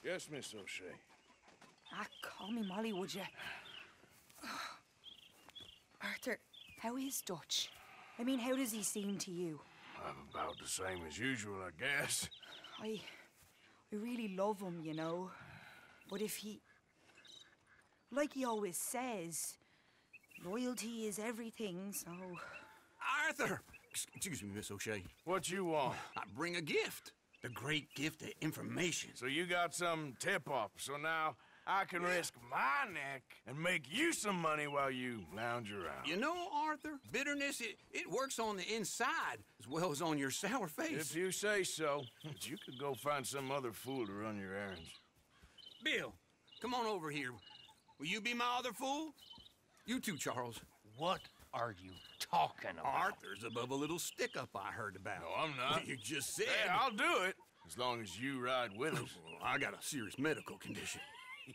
Yes, Miss O'Shea. Ah, call me Molly, would you? Arthur, how is Dutch? I mean, how does he seem to you? About the same as usual, I guess. I really love him, you know. But if he... Like he always says, loyalty is everything, so... Arthur! Excuse me, Miss O'Shea. What you want? I bring a gift. The great gift of information. So you got some tip-off, so now I can risk my neck and make you some money while you lounge around. You know, Arthur, bitterness, it works on the inside as well as on your sour face. If you say so. But you could go find some other fool to run your errands. Bill, come on over here. Will you be my other fool? You too, Charles. What are you talking about? Arthur's above a little stick-up I heard about. No, I'm not. You just said... Hey, I'll do it, as long as you ride with us. I got a serious medical condition.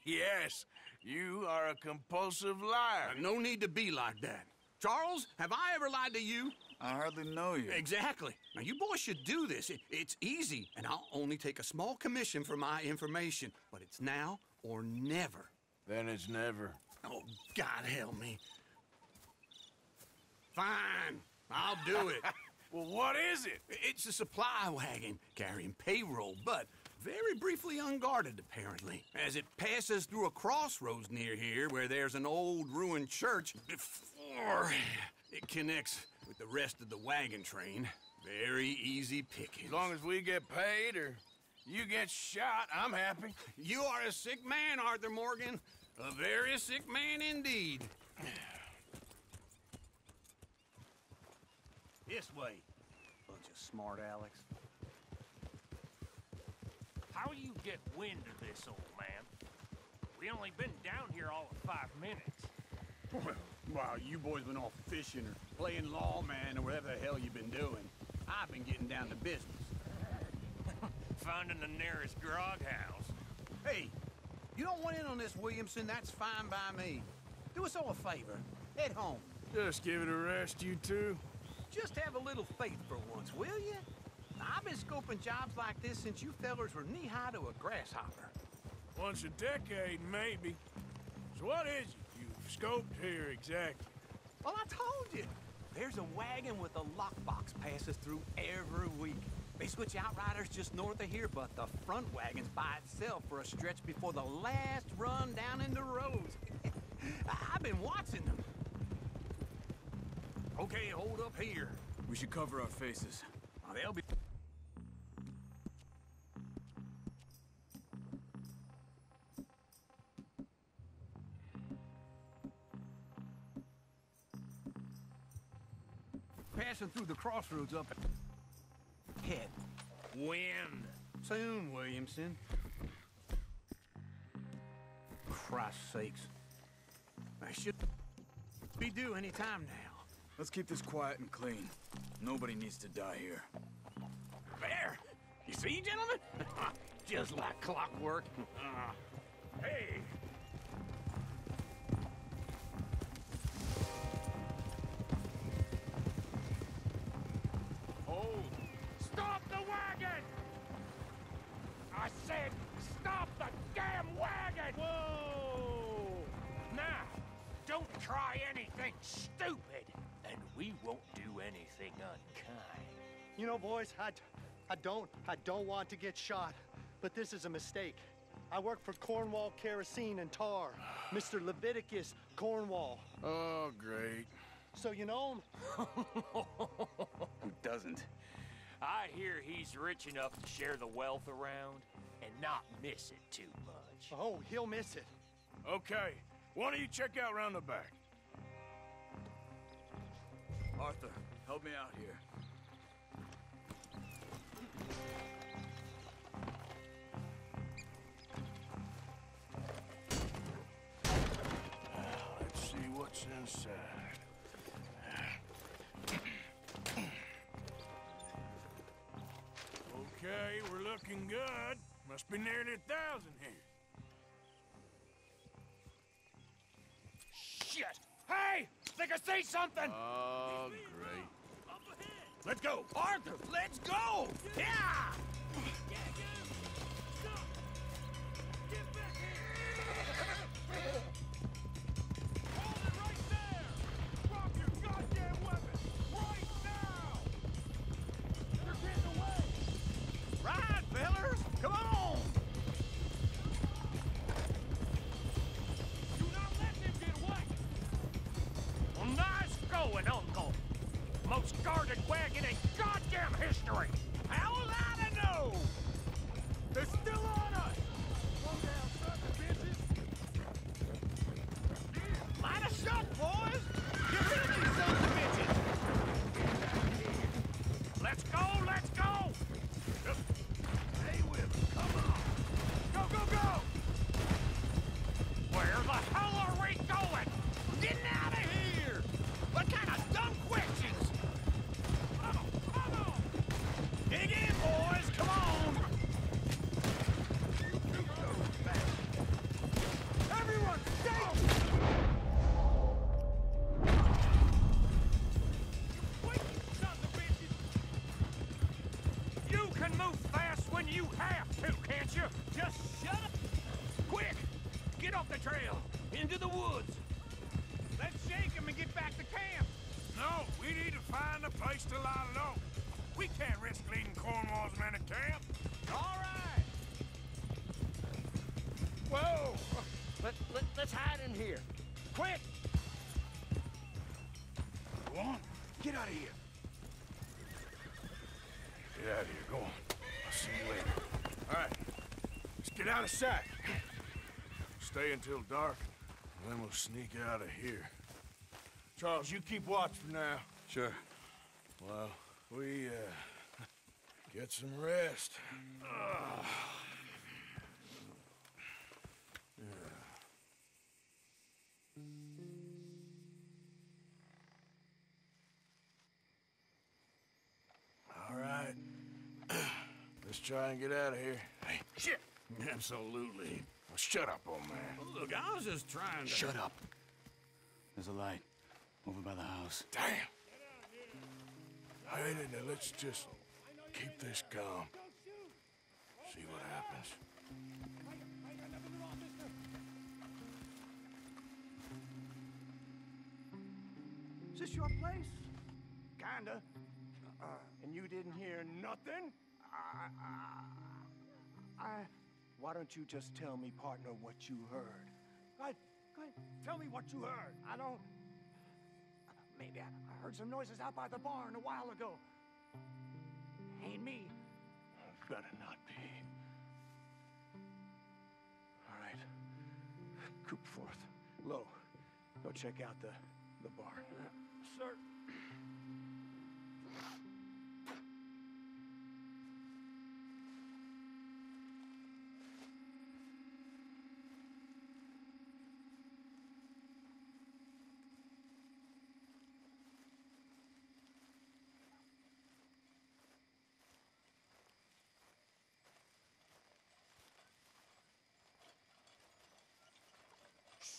Yes, you are a compulsive liar. No need to be like that. Charles, have I ever lied to you? I hardly know you. Exactly. Now, you boys should do this. It's easy, and I'll only take a small commission for my information. But it's now or never. Then it's never. Oh, God help me. Fine, I'll do it. Well, what is it? It's a supply wagon carrying payroll, but very briefly unguarded, apparently. As it passes through a crossroads near here where there's an old ruined church before it connects with the rest of the wagon train. Very easy picking. As long as we get paid or you get shot, I'm happy. You are a sick man, Arthur Morgan. A very sick man indeed. This way, bunch of smart Alex. How you get wind of this, old man? We only been down here all of 5 minutes. Well, while you boys been off fishing or playing lawman or whatever the hell you've been doing, I've been getting down to business. Finding the nearest grog house. Hey, you don't want in on this, Williamson, that's fine by me. Do us all a favor. Head home. Just give it a rest, you two. Just have a little faith for once, will you? I've been scoping jobs like this since you fellers were knee-high to a grasshopper. Once a decade, maybe. So what is it you've scoped here exactly? Well, I told you. There's a wagon with a lockbox passes through every week. They switch outriders just north of here, but the front wagon's by itself for a stretch before the last run down in the roads. I've been watching them. Okay, hold up here. We should cover our faces. Oh, they'll be... passing through the crossroads up ahead. When? Soon, Williamson. Christ's sakes. I should be due any time now. Let's keep this quiet and clean. Nobody needs to die here. There! You see, gentlemen? Just like clockwork. Hey! Hold! Stop the wagon! I said, stop the damn wagon! Whoa! Now, don't try anything stupid, and we won't do anything unkind. You know, boys, I don't want to get shot, but this is a mistake. I work for Cornwall Kerosene and Tar, Mr. Leviticus Cornwall. Oh, great. So you know him? Who doesn't? I hear he's rich enough to share the wealth around and not miss it too much. Oh, he'll miss it. Okay, why don't you check out round the back? Arthur, help me out here. Let's see what's inside. Okay, we're looking good. Must be nearly 1,000 here. Shit! Hey! Think I see something! Oh, great. Let's go! Arthur, let's go! Yeah! most guarded wagon in goddamn history! How was I to know? They're still on us! Slow down, son of bitches! Line us up, boys! Get rid of these sons of bitches! Let's go, let's go! Stay with them, come on! Go, go, go! Where the hell are we going? Getting out of here! What kind of dumb questions? Come on! Dig in, boys, come on! Everyone, stay! Wait, sons of bitches! You can move fast when you have to, can't you? Just shut up! Quick! Get off the trail! Into the woods! Let's shake him and get back to camp! No, we need to find a place to lie low. We can't risk leading Cornwall's men to camp. All right! Whoa! Let's hide in here. Quick! Go on, get out of here. Get out of here, go on. I'll see you later. All right, let's get out of sight. Stay until dark, and then we'll sneak out of here. Charles, you keep watch for now. Sure. Well, we, get some rest. All right. Let's try and get out of here. Hey, shit! Absolutely. Well, shut up, old man. Look, I was just trying to... Shut up. There's a light over by the house. Damn. All right, now let's just keep this calm. See what happens. Is this your place? Kinda. And you didn't hear nothing? Why don't you just tell me, partner, what you heard? Go ahead, tell me what you heard. I don't... Maybe I heard some noises out by the barn a while ago. Ain't me. Better not be. All right. Coop forth. Low. Go check out the barn. Sir.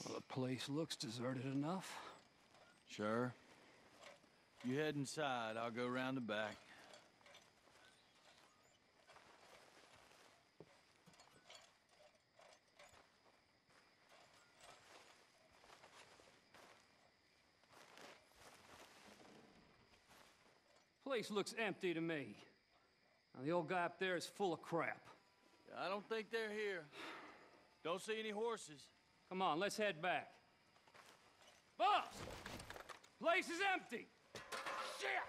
Well, the place looks deserted enough. Sure. You head inside, I'll go round the back. Place looks empty to me. Now, the old guy up there is full of crap. I don't think they're here. Don't see any horses. Come on, let's head back. Boss! Place is empty! Shit!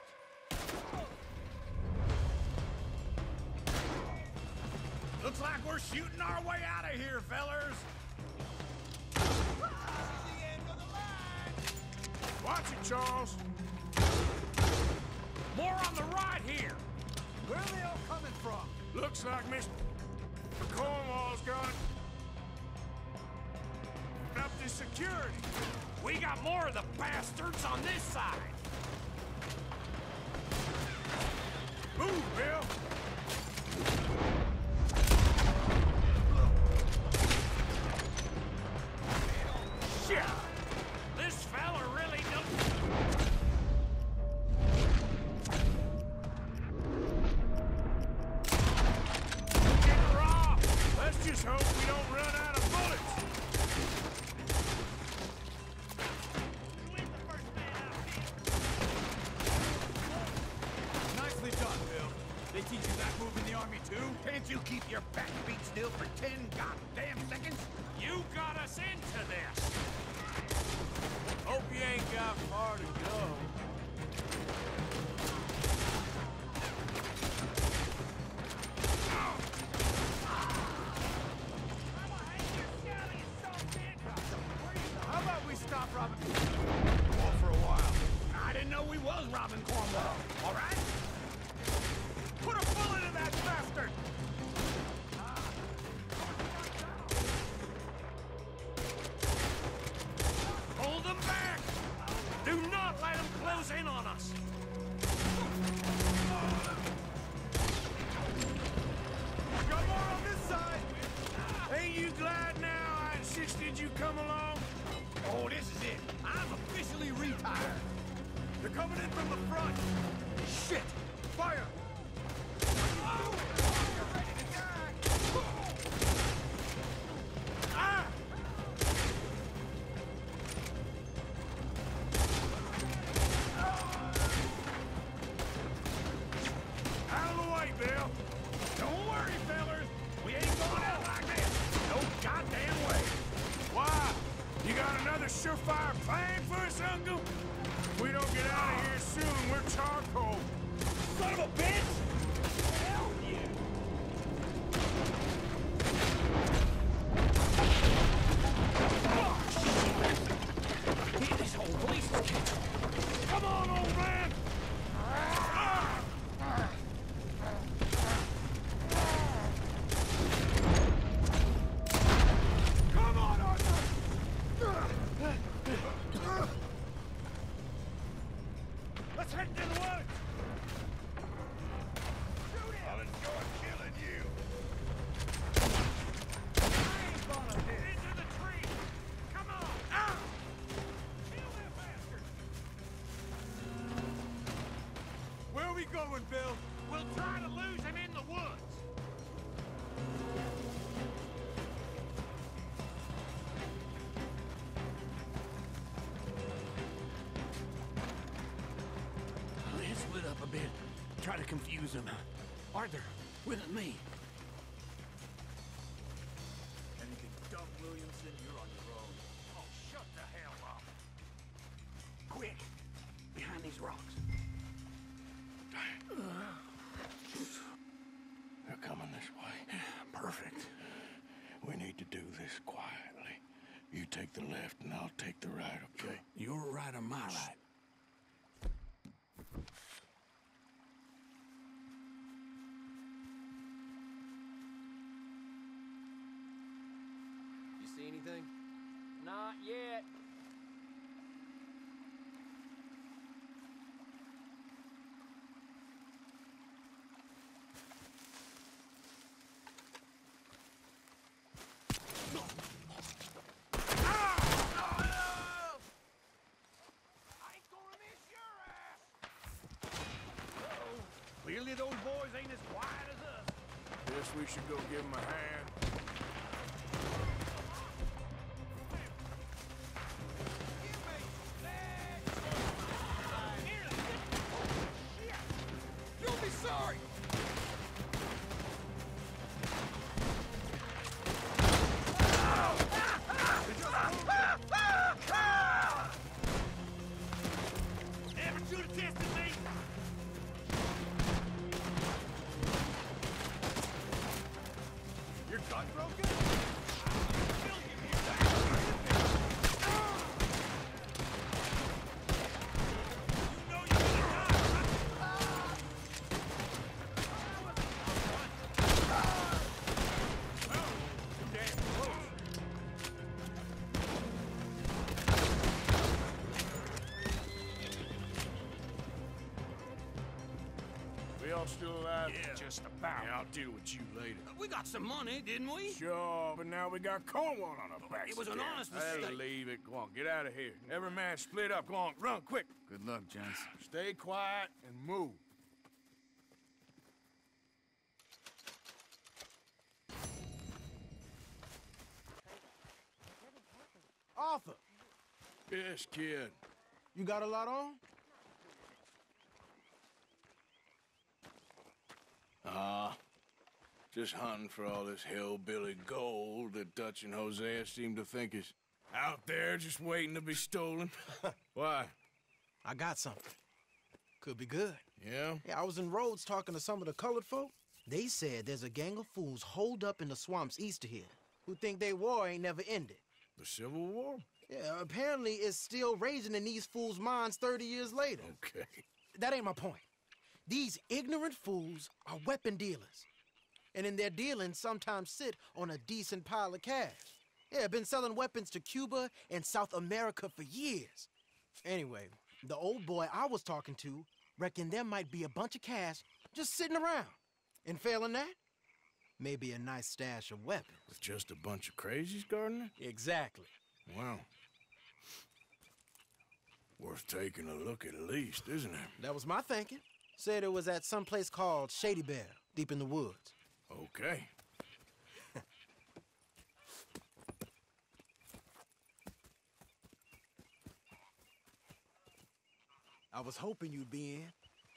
Looks like we're shooting our way out of here, fellers. Watch it, Charles. More on the right here! Where are they all coming from? Looks like Mr. Cornwall's gone up to security. We got more of the bastards on this side! Move, Bill. Shit! This fella really don't... Get her off. Let's just hope we don't run out of bullets. Nicely done, Bill. They teach you that move in the army, too? Can't you keep your back beat still for 10 goddamn seconds? You got us into this! Hope you ain't got far to go. Shit! Fire! Out of the way, Bill. Don't worry, fellers. We ain't going out like this. No goddamn way. Why? You got another surefire plan for us, Uncle? If we don't get out of here soon, we're charcoal. Son of a bitch! Hell yeah! This whole place is catching. Come on, old man! Come on, Arthur! Let's head into the woods! I'll enjoy killing you. I ain't gonna do it. Into the tree! Come on! Kill that bastard! Where are we going, Bill? We'll try to lose him in the woods! Let's split up a bit. Try to confuse him. Arthur, with me. Anything done, Williamson, you're on your own. Oh, shut the hell up! Quick! Behind these rocks. They're coming this way. Perfect. We need to do this quietly. You take the left and I'll take the right, okay? Your right or my right? You see anything? Not yet. Clearly those boys ain't as quiet as us. Guess we should go give them a hand. You'll be sorry! Never should have tested me! Your gun broken? We all still alive? Yeah. Just about. Yeah, I'll deal with you later. We got some money, didn't we? Sure, but now we got Cornwall on our backs. It was an again. honest Hey, mistake. leave it. Go on, get out of here. Every man split up. Go on, run, quick. Good luck, gents. Stay quiet and move. Arthur, Yes, kid. you got a lot on? Just hunting for all this hillbilly gold that Dutch and Hosea seem to think is out there just waiting to be stolen. Why? I got something. Could be good. Yeah? Yeah, I was in Rhodes talking to some of the colored folk. They said there's a gang of fools holed up in the swamps east of here who think their war ain't never ended. The Civil War? Yeah, apparently it's still raging in these fools' minds 30 years later. Okay. That ain't my point. These ignorant fools are weapon dealers. And in their dealings sometimes sit on a decent pile of cash. Yeah, been selling weapons to Cuba and South America for years. Anyway, the old boy I was talking to reckoned there might be a bunch of cash just sitting around. And failing that, maybe a nice stash of weapons. With just a bunch of crazies, Gardner? Exactly. Wow. Worth taking a look at least, isn't it? That was my thinking. Said it was at some place called Shady Bear, deep in the woods. Okay. I was hoping you'd be in.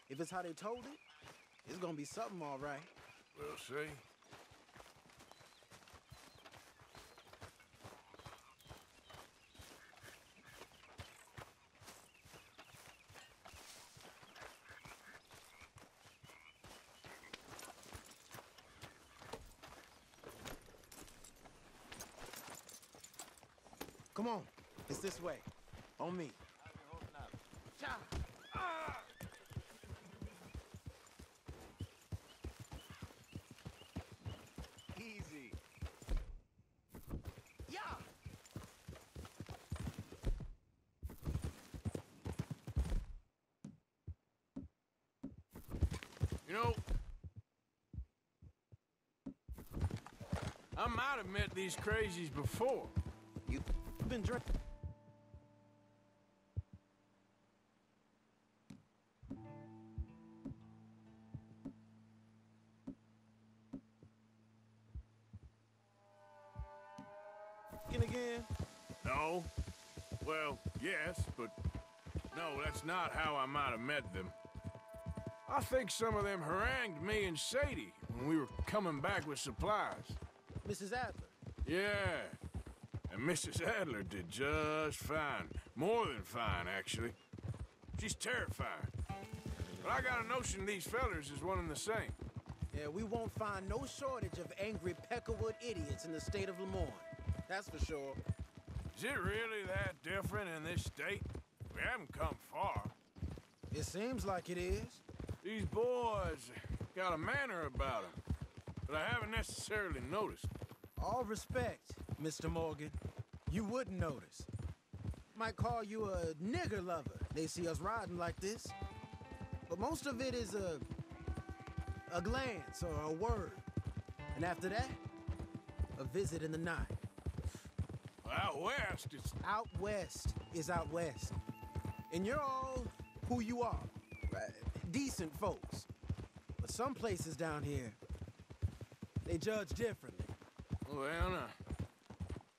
If it's how they told it, it's gonna be something all right. We'll see. Come on, it's this way. On me. Cha! Easy. Yeah! You know, I might have met these crazies before. You've been drinking. Again? No. Well, yes, but no, that's not how I might have met them. I think some of them harangued me and Sadie when we were coming back with supplies. Mrs. Adler. Yeah. And Mrs. Adler did just fine. More than fine, actually. She's terrified. But I got a notion these fellers is one and the same. Yeah, we won't find no shortage of angry Peckerwood idiots in the state of Lemoyne. That's for sure. Is it really that different in this state? We haven't come far. It seems like it is. These boys got a manner about them, but I haven't necessarily noticed. All respect, Mr. Morgan. You wouldn't notice. Might call you a nigger lover. They see us riding like this. But most of it is a glance or a word. And after that, a visit in the night. Out west, it's... Out west is out west. And you're all who you are. Decent folks. But some places down here, they judge differently. Well,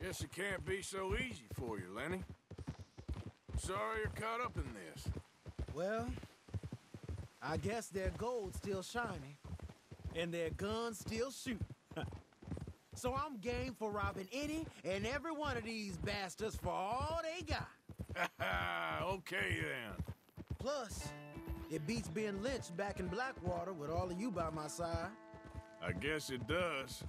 guess it can't be so easy for you, Lenny. Sorry you're caught up in this. Well, I guess their gold's still shining, and their guns still shoot. So I'm game for robbing any and every one of these bastards for all they got. Okay, then. Plus, it beats being lynched back in Blackwater with all of you by my side. I guess it does.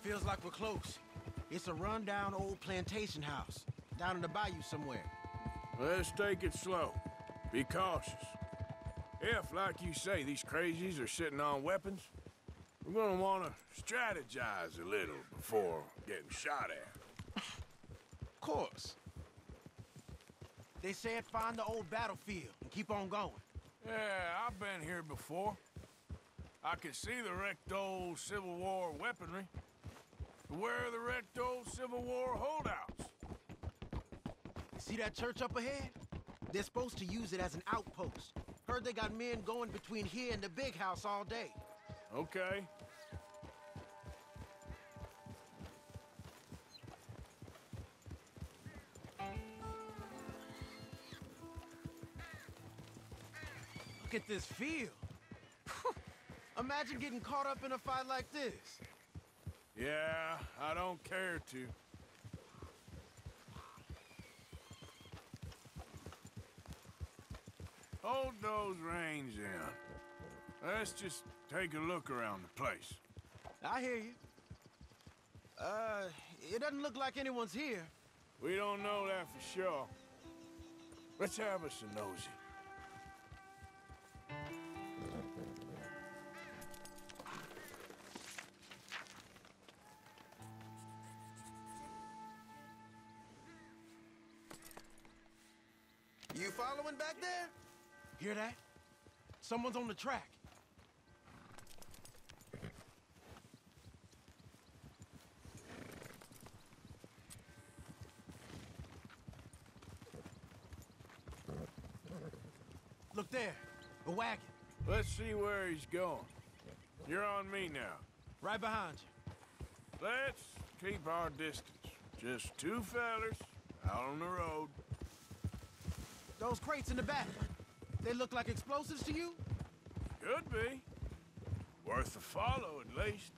Feels like we're close. It's a rundown old plantation house, down in the bayou somewhere. Let's take it slow. Be cautious. If, like you say, these crazies are sitting on weapons, we're gonna want to strategize a little before getting shot at. Of course. They said find the old battlefield and keep on going. Yeah, I've been here before. I can see the wrecked old Civil War weaponry. Where are the wrecked old Civil War holdouts? See that church up ahead? They're supposed to use it as an outpost. Heard they got men going between here and the big house all day. Okay. Look at this field. Imagine getting caught up in a fight like this. Yeah, I don't care to. Hold those reins in. Let's just take a look around the place. I hear you. It doesn't look like anyone's here. We don't know that for sure. Let's have us a nosy. following back there? Hear that? Someone's on the track. Look there, a wagon. Let's see where he's going. You're on me now. Right behind you. Let's keep our distance. Just two fellers out on the road. Those crates in the back, they look like explosives to you? Could be. Worth a follow, at least.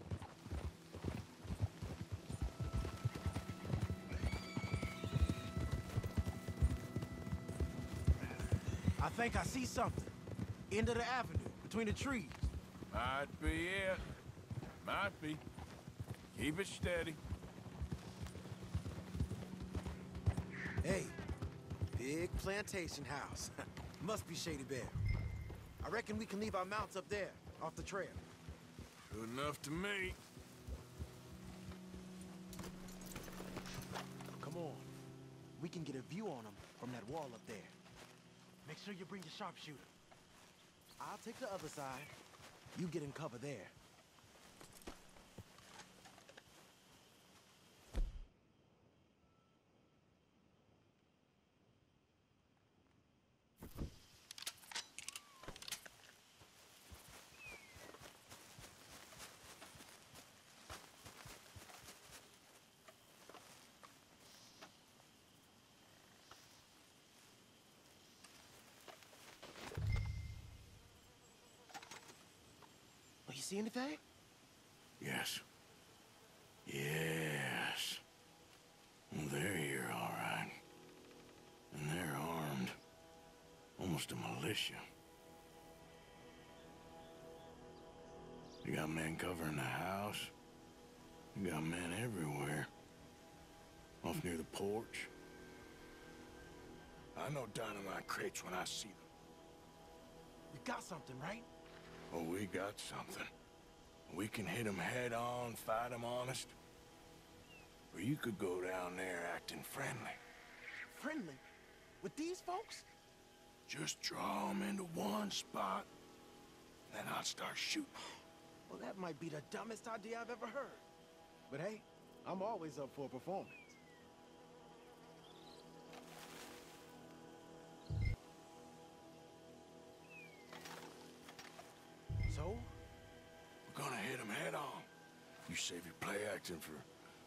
I think I see something. End of the avenue, between the trees. Might be it. Might be. Keep it steady. Hey, big plantation house. Must be Shady Bear. I reckon we can leave our mounts up there, off the trail. Good enough to me. Come on. We can get a view on them from that wall up there. Make sure you bring your sharpshooter. I'll take the other side. You get in cover there. Oh, you see anything? Yes. Yes. Well, they're here, all right. And they're armed. Almost a militia. You got men covering the house. You got men everywhere. Off near the porch. I know dynamite crates when I see them. We got something, right? Oh, we got something. We can hit them head on, fight them honest. Or you could go down there acting friendly. Friendly? With these folks? Just draw them into one spot, then I'll start shooting. Well, that might be the dumbest idea I've ever heard. But hey, I'm always up for a performance. So? We're gonna hit them head on. You save your play acting for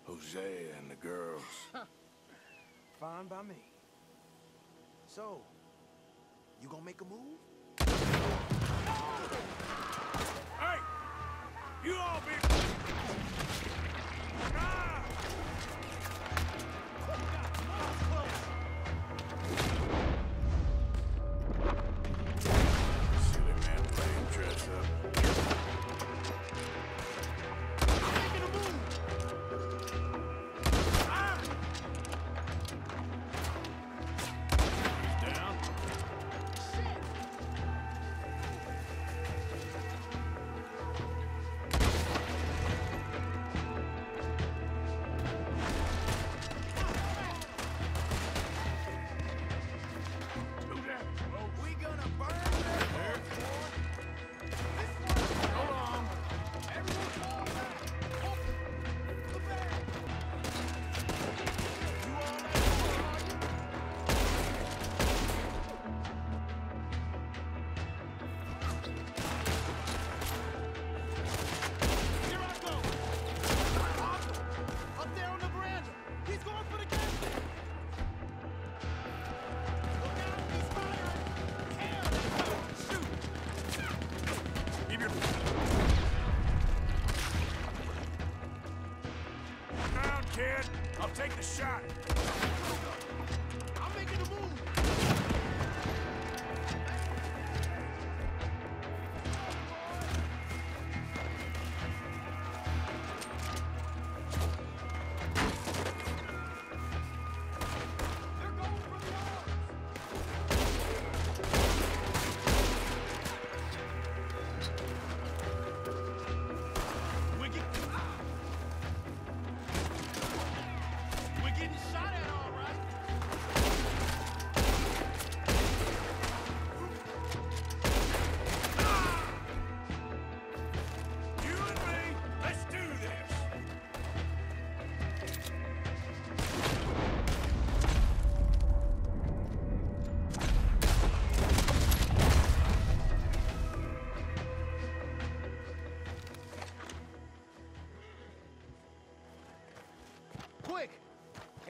Hosea and the girls. Fine by me. So, you gonna make a move? Hey! You all be... Ah! Silly man playing dress up. I'm making a move! Ah! He's down. Shit! Do that. Oh, We gonna burn their there. Go long. Everyone fall back. The back. You all right, are you? Here I go. Arthur, up there on the veranda. He's going for the casket. Look out, he's firing. Hell, they go. Shoot. Keep your... Down, kid. I'll take the shot. I'm making a move. They're going for the arms. We're getting shot at.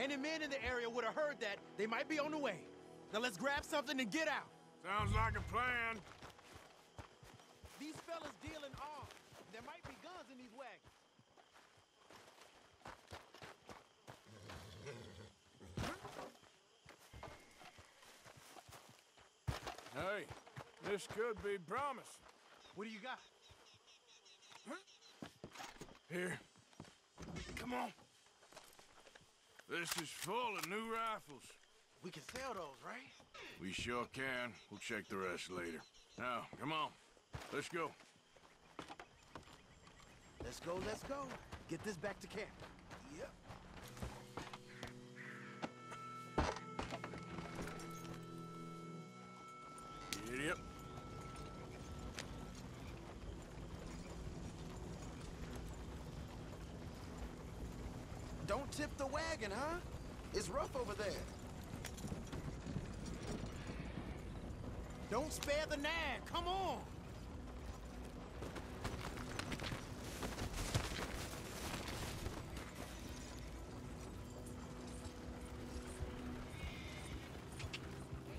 Any men in the area would have heard that. They might be on the way. Now let's grab something and get out. Sounds like a plan. These fellas dealing arms. There might be guns in these wagons. Hey, this could be promising. What do you got? Here. Come on. This is full of new rifles. We can sell those, right? We sure can. We'll check the rest later. Now, come on. Let's go. Let's go, let's go. Get this back to camp. Yep. Yep. Don't tip the wagon, huh? It's rough over there. Don't spare the nag. Come on.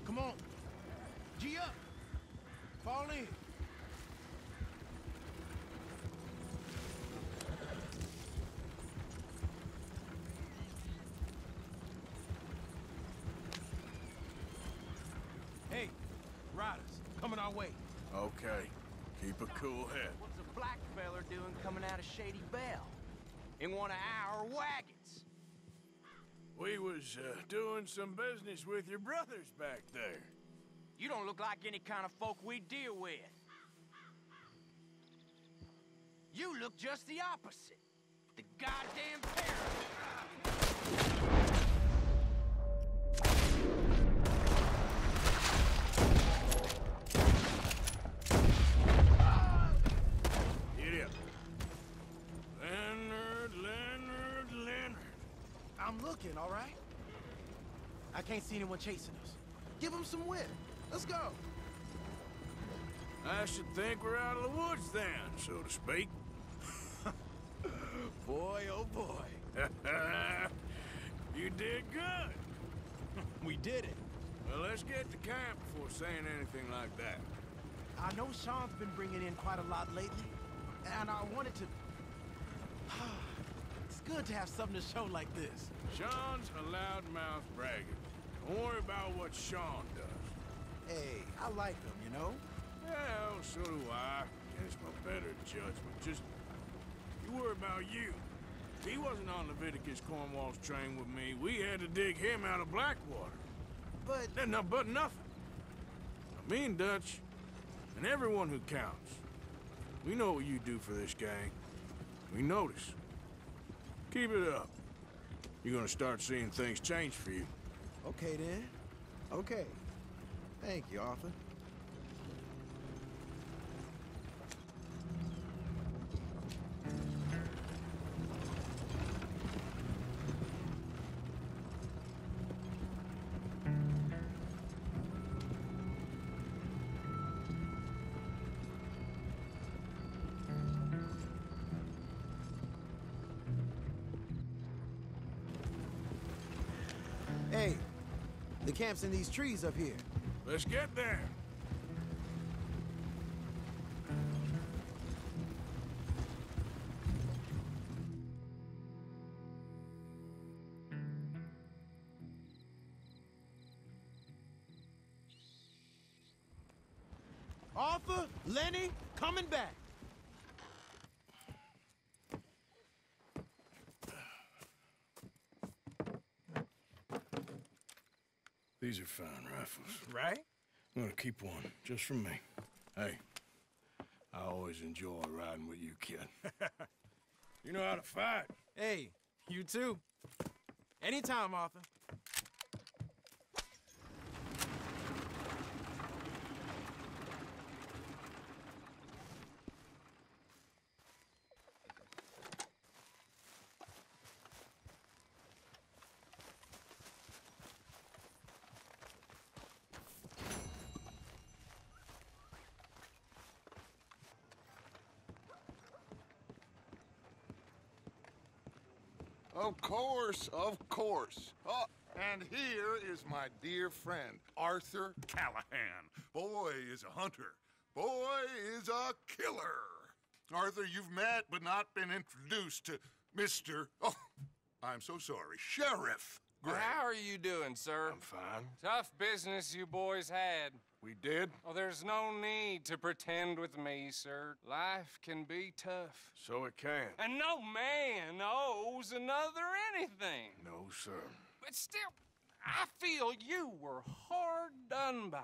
Come on. G up. Fall in. Hey, riders, coming our way. Okay. Keep a cool head. What's a black feller doing coming out of Shady Belle? In one of our wagons? We was doing some business with your brothers back there. You don't look like any kind of folk we deal with. You look just the opposite. The goddamn terror. Idiot. Leonard. I'm looking, all right? I can't see anyone chasing us. Give them some wind. Let's go. I should think we're out of the woods then, so to speak. Boy, oh boy. You did good. We did it. Well, let's get to camp before saying anything like that. I know Sean's been bringing in quite a lot lately, and I wanted to... It's good to have something to show like this. Sean's a loudmouth bragger. Don't worry about what Sean does. Hey, I like him, you know? Well, so do I. Against my better judgment. Just, you worry about you. He wasn't on Leviticus Cornwall's train with me. We had to dig him out of Blackwater. But... But nothing. Me and Dutch, and everyone who counts, we know what you do for this gang. We notice. Keep it up. You're gonna start seeing things change for you. Okay, then. Okay. Thank you, Arthur. Hey, the camp's in these trees up here. Let's get there. Arthur, Lenny, coming back. These are fine rifles. Right? I'm gonna keep one, just for me. Hey, I always enjoy riding with you, kid. You know how to fight. Hey, you too. Anytime, Arthur. Of course, of course. Oh, and here is my dear friend, Arthur Callahan. Boy is a hunter. Boy is a killer. Arthur, you've met but not been introduced to Mr. Oh, I'm so sorry, Sheriff Gray. How are you doing, sir? I'm fine. Tough business you boys had. We did? Oh, there's no need to pretend with me, sir. Life can be tough. So it can. And no man owes another anything. No, sir. But still, I feel you were hard done by.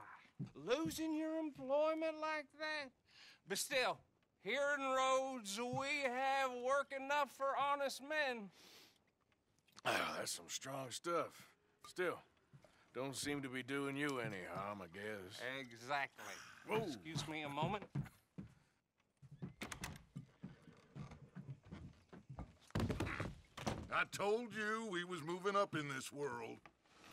Losing your employment like that. But still, here in Rhodes, we have work enough for honest men. That's some strong stuff. Still, don't seem to be doing you any harm, I guess. Exactly. Whoa. Excuse me a moment. I told you we was moving up in this world.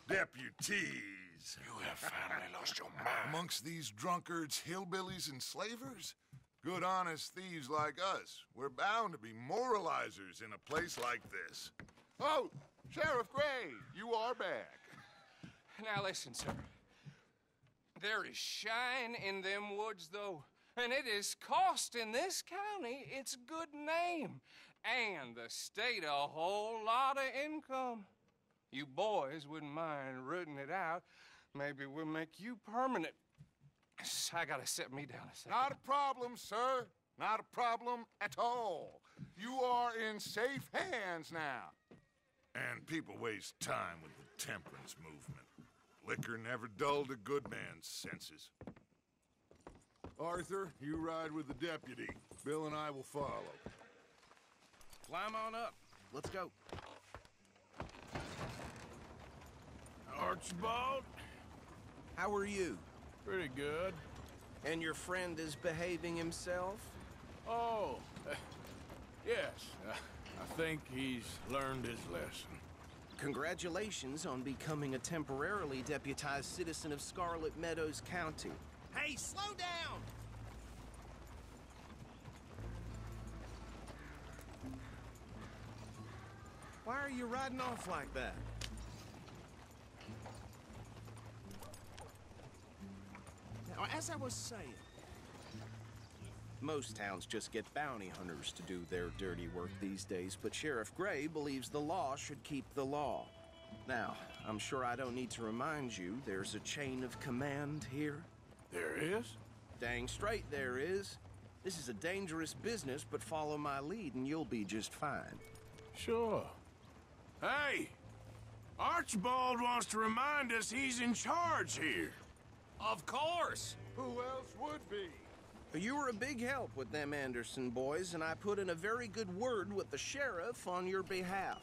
Deputies. You have finally lost your mind. Amongst these drunkards, hillbillies, and slavers? Good, honest thieves like us. We're bound to be moralizers in a place like this. Oh, Sheriff Gray, you are back. Now listen, sir. There is shine in them woods, though, and it is costing this county its good name and the state a whole lot of income. You boys wouldn't mind rooting it out. Maybe we'll make you permanent. I gotta set me down a second. Not a problem, sir. Not a problem at all. You are in safe hands now. And people waste time with the temperance movement. Liquor never dulled a good man's senses. Arthur, you ride with the deputy. Bill and I will follow. Climb on up. Let's go. Archibald? How are you? Pretty good. And your friend is behaving himself? Oh, yes. I think he's learned his lesson. Congratulations on becoming a temporarily deputized citizen of Scarlet Meadows County. Hey, slow down! Why are you riding off like that? Now, as I was saying, most towns just get bounty hunters to do their dirty work these days, but Sheriff Gray believes the law should keep the law. Now, I'm sure I don't need to remind you there's a chain of command here. There is? Dang straight there is. This is a dangerous business, but follow my lead and you'll be just fine. Sure. Hey! Archibald wants to remind us he's in charge here. Of course! Who else would be? You were a big help with them Anderson boys, and I put in a very good word with the sheriff on your behalf.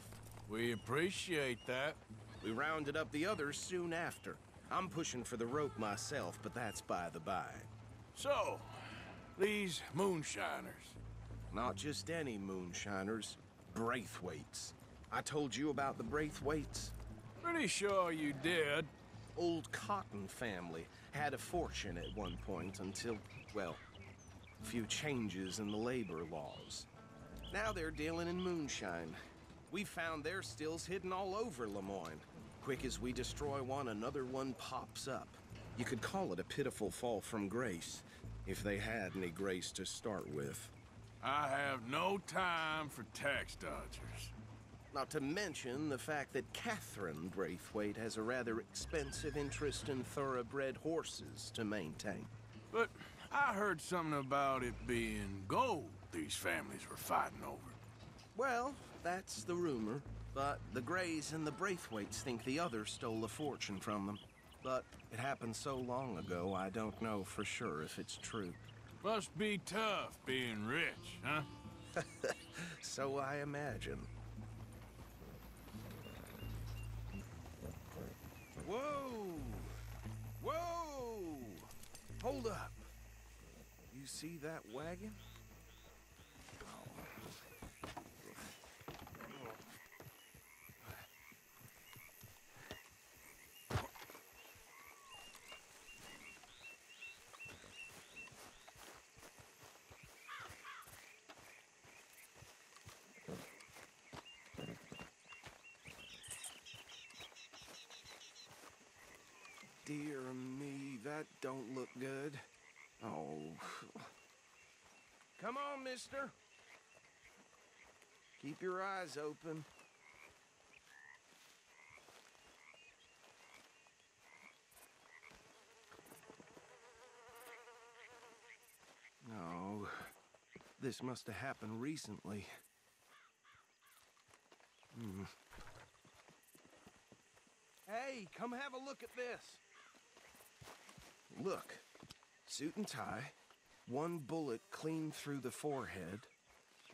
We appreciate that. We rounded up the others soon after. I'm pushing for the rope myself, but that's by the by. So, these moonshiners. Not just any moonshiners, Braithwaites. I told you about the Braithwaites? Pretty sure you did. Old Cotton family had a fortune at one point until, well, a few changes in the labor laws. Now they're dealing in moonshine. We found their stills hidden all over Lemoyne. Quick as we destroy one, another one pops up. You could call it a pitiful fall from grace, if they had any grace to start with. I have no time for tax dodgers. Not to mention the fact that Catherine Braithwaite has a rather expensive interest in thoroughbred horses to maintain. But I heard something about it being gold these families were fighting over. Well, that's the rumor. But the Grays and the Braithwaites think the others stole a fortune from them. But it happened so long ago, I don't know for sure if it's true. Must be tough being rich, huh? So I imagine. Whoa! Whoa! Hold up. You see that wagon? dear me, that don't look good. Oh. Come on, mister. Keep your eyes open. No. This must have happened recently. Hey, come have a look at this. Look. Suit and tie. One bullet clean through the forehead.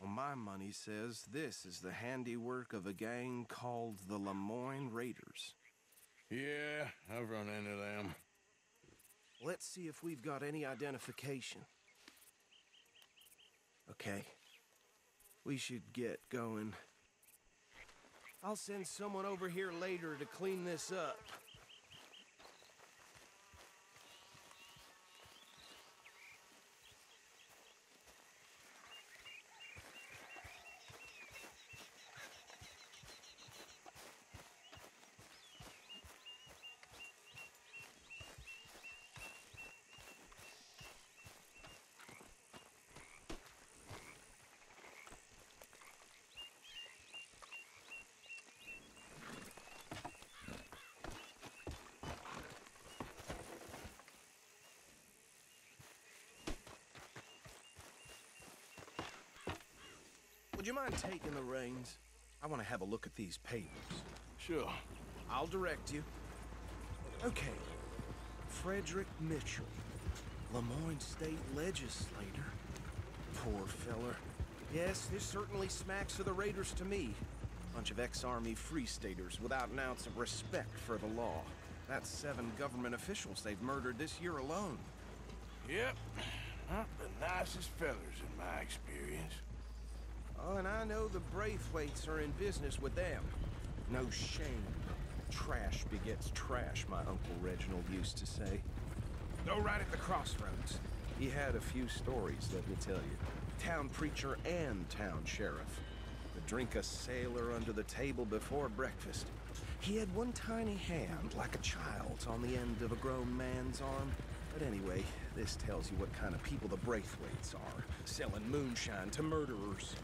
Well, my money says this is the handiwork of a gang called the Lemoyne Raiders. Yeah, I've run into them. Let's see if we've got any identification. Okay. We should get going. I'll send someone over here later to clean this up. Would you mind taking the reins? I want to have a look at these papers. Sure. I'll direct you. Okay. Frederick Mitchell, Lemoyne State Legislator. Poor feller. Yes, this certainly smacks of the Raiders to me. Bunch of ex-Army Free Staters without an ounce of respect for the law. That's 7 government officials they've murdered this year alone. Yep. Not the nicest fellers in my experience. Oh, and I know the Braithwaites are in business with them. No shame. Trash begets trash, my Uncle Reginald used to say. Go right at the crossroads. He had a few stories, let me tell you. Town preacher and town sheriff. Would drink a sailor under the table before breakfast. He had one tiny hand, like a child's, on the end of a grown man's arm. But anyway, this tells you what kind of people the Braithwaites are. Selling moonshine to murderers.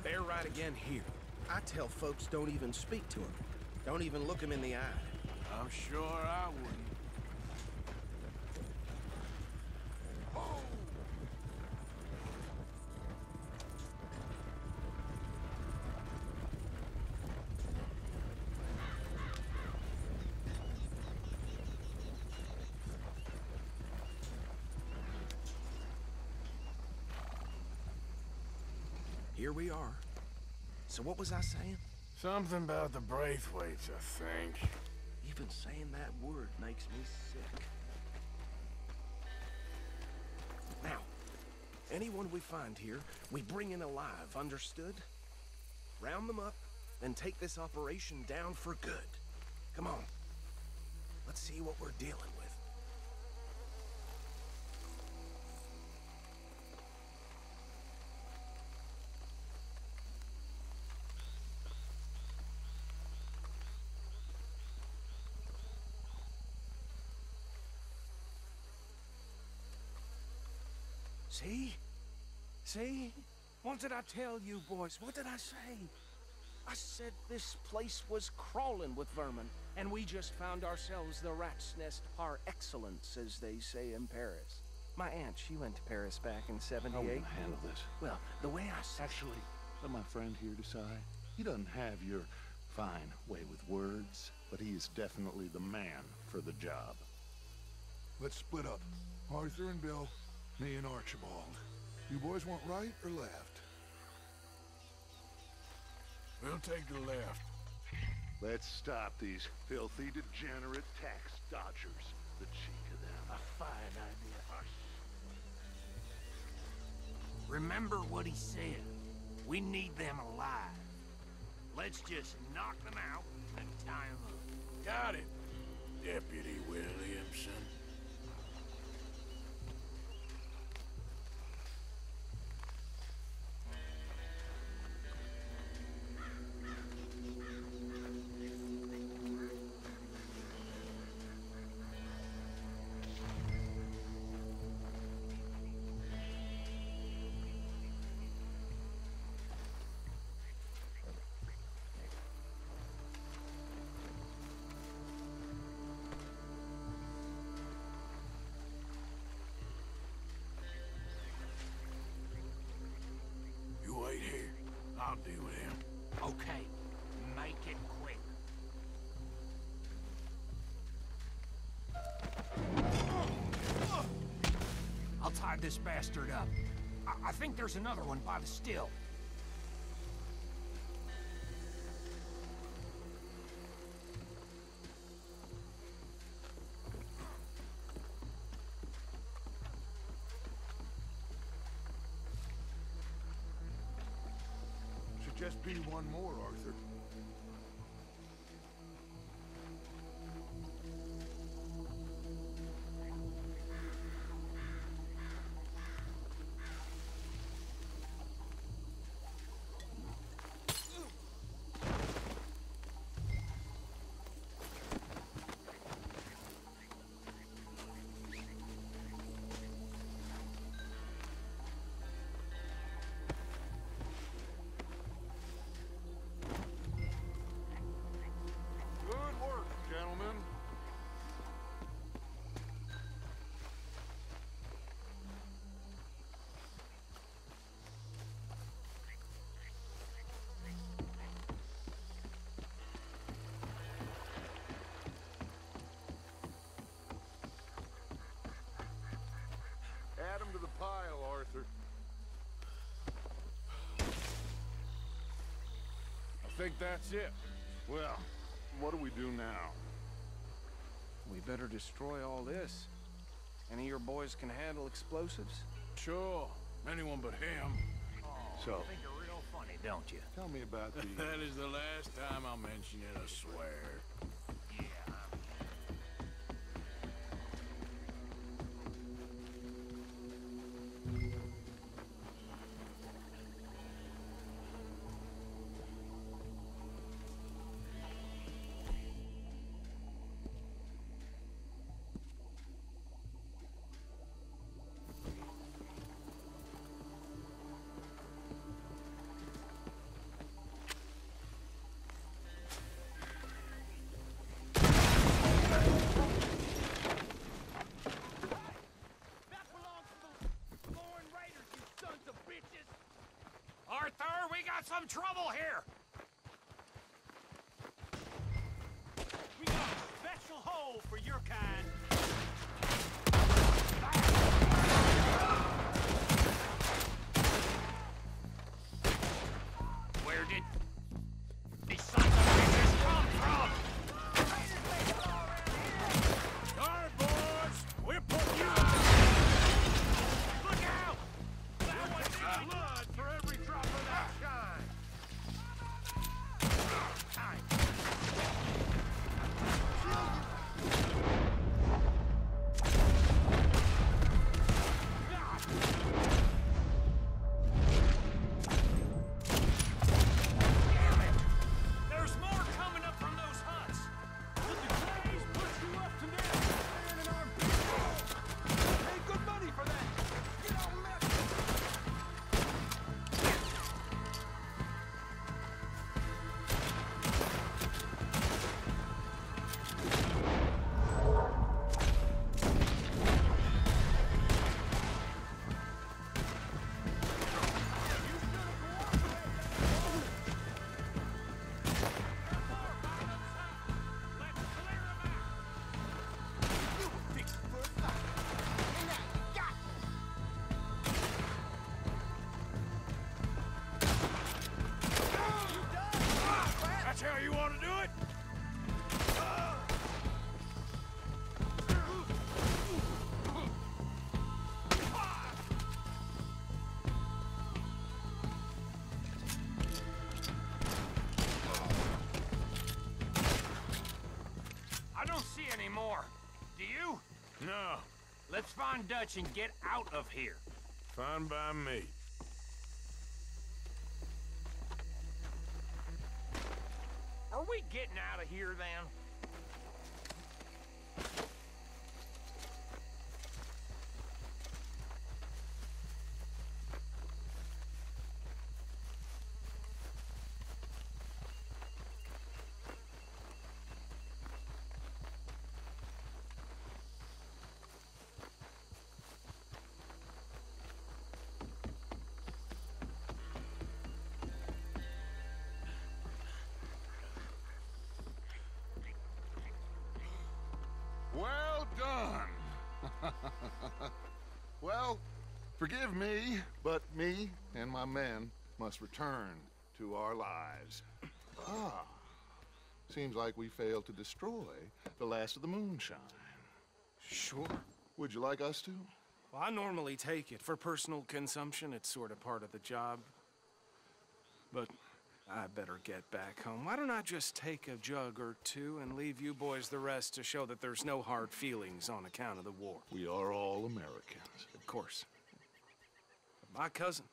They're right again here. I tell folks don't even speak to them. Don't even look them in the eye. I'm sure I wouldn't. Here we are. So what was I saying? Something about the Braithwaites, I think. Even saying that word makes me sick. Now, anyone we find here, we bring in alive, understood? Round them up, and take this operation down for good. Come on. Let's see what we're dealing with. See? See? What did I tell you, boys? What did I say? I said this place was crawling with vermin, and we just found ourselves the rat's nest par excellence, as they say in Paris. My aunt, she went to Paris back in '78. How are we gonna handle this? Well, the way I said... Actually, let my friend here decide. He doesn't have your fine way with words, but he is definitely the man for the job. Let's split up. Arthur and Bill, me and Archibald. You boys want right or left? We'll take the left. Let's stop these filthy, degenerate tax dodgers. The cheek of them. A fine idea. Hush. Remember what he said. We need them alive. Let's just knock them out and tie them up. Got it, Deputy Williamson. this bastard up. I think there's another one by the still. Should just be one more, Arthur. Good work, gentlemen. Add 'em to the pile, Arthur. I think that's it. Well, what do we do now? We better destroy all this. Any of your boys can handle explosives? Sure. Anyone but him. You think you're real funny, don't you? Tell me about the... That is the last time I'll mention it, I swear. Arthur, we got some trouble here! We got a special hole for your kind. Where did these sons of bitches come from? All right, boys. We're putting you out. Look out! That one's blood for every drop of that shine. There's more coming up from those huts. Look at Blaze push you up to now. Man in our business. Pay good money for that. Get on left. That's how you want to do it? I don't see any more. Do you? No. Let's find Dutch and get out of here. Fine by me. Are we getting out of here then? Well done. Well, Forgive me, but me and my men must return to our lives. Ah. Seems like we failed to destroy the last of the moonshine. Sure. Would you like us to? Well, I normally take it. For personal consumption, it's sort of part of the job. But I better get back home. Why don't I just take a jug or two and leave you boys the rest to show that there's no hard feelings on account of the war? We are all Americans. Of course. My cousin,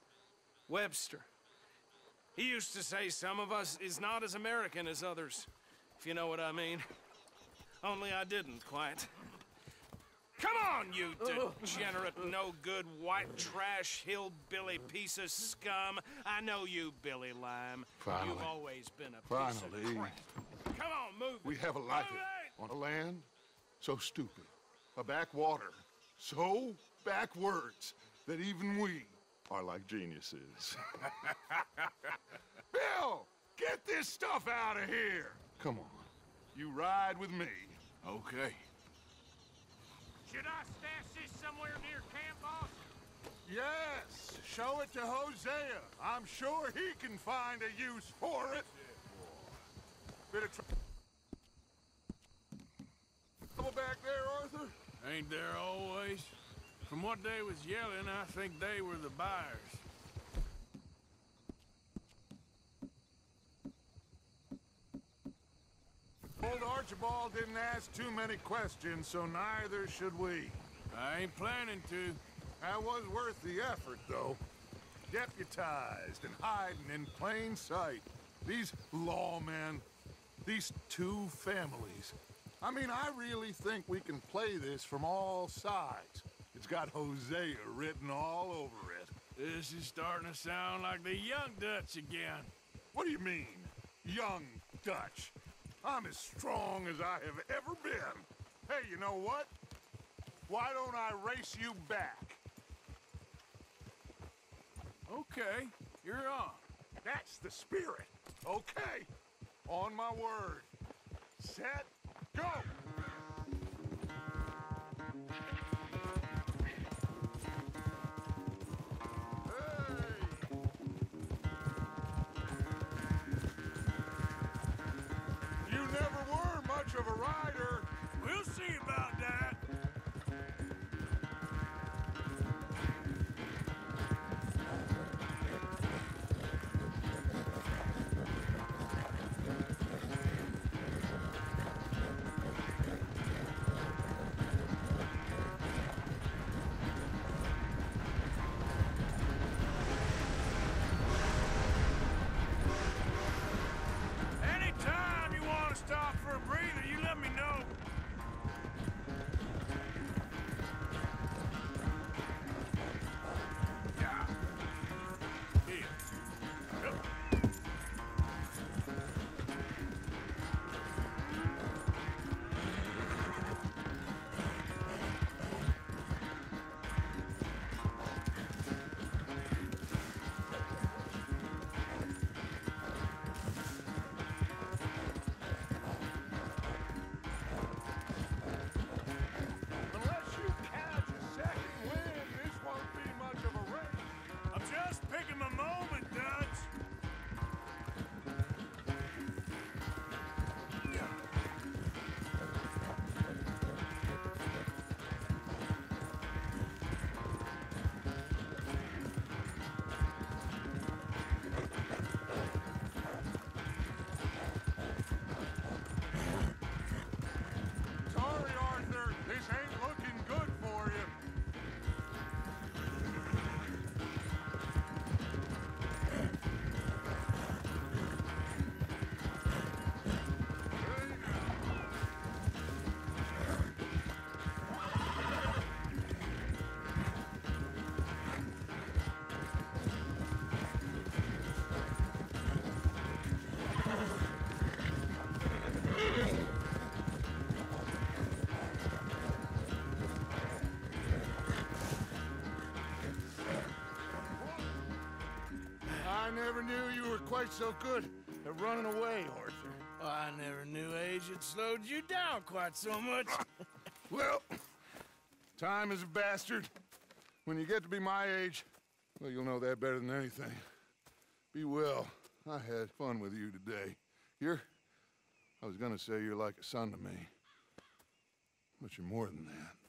Webster, he used to say some of us is not as American as others, if you know what I mean. Only I didn't quite. Come on, you degenerate, no-good, white trash, hillbilly piece of scum. I know you, Billy Lime. Finally. You've always been a piece of crap. Come on, move it. We have a life on a land so stupid, a backwater so backwards that even we are like geniuses. Bill, get this stuff out of here. Come on, you ride with me. Okay. Should I stash this somewhere near camp, boss? Yes, show it to Hosea. I'm sure he can find a use for it. Bit of trouble back there, Arthur? Ain't there always? From what they was yelling, I think they were the buyers. Old Archibald didn't ask too many questions, so neither should we. I ain't planning to. That was worth the effort, though. Deputized and hiding in plain sight. These lawmen, these two families. I mean, I really think we can play this from all sides. It's got Hosea written all over it. This is starting to sound like the Young Dutch again. What do you mean, Young Dutch? I'm as strong as I have ever been. Hey, you know what? Why don't I race you back? Okay, you're on. That's the spirit. Okay, on my word. Set, go! Of a rider. We'll see about that. Anytime you want to stop for a breather, you let me know. Yeah. Here. Go. Unless you catch a second wind, this won't be much of a race. I'm just picking my moment, Dutch. Sorry, Arthur. This ain't looking good for you. I never knew you were quite so good at running away, Arthur. I never knew age had slowed you down quite so much. Well, time is a bastard. When you get to be my age, well, you'll know that better than anything. Be well. I had fun with you today. I was gonna say you're like a son to me, but you're more than that.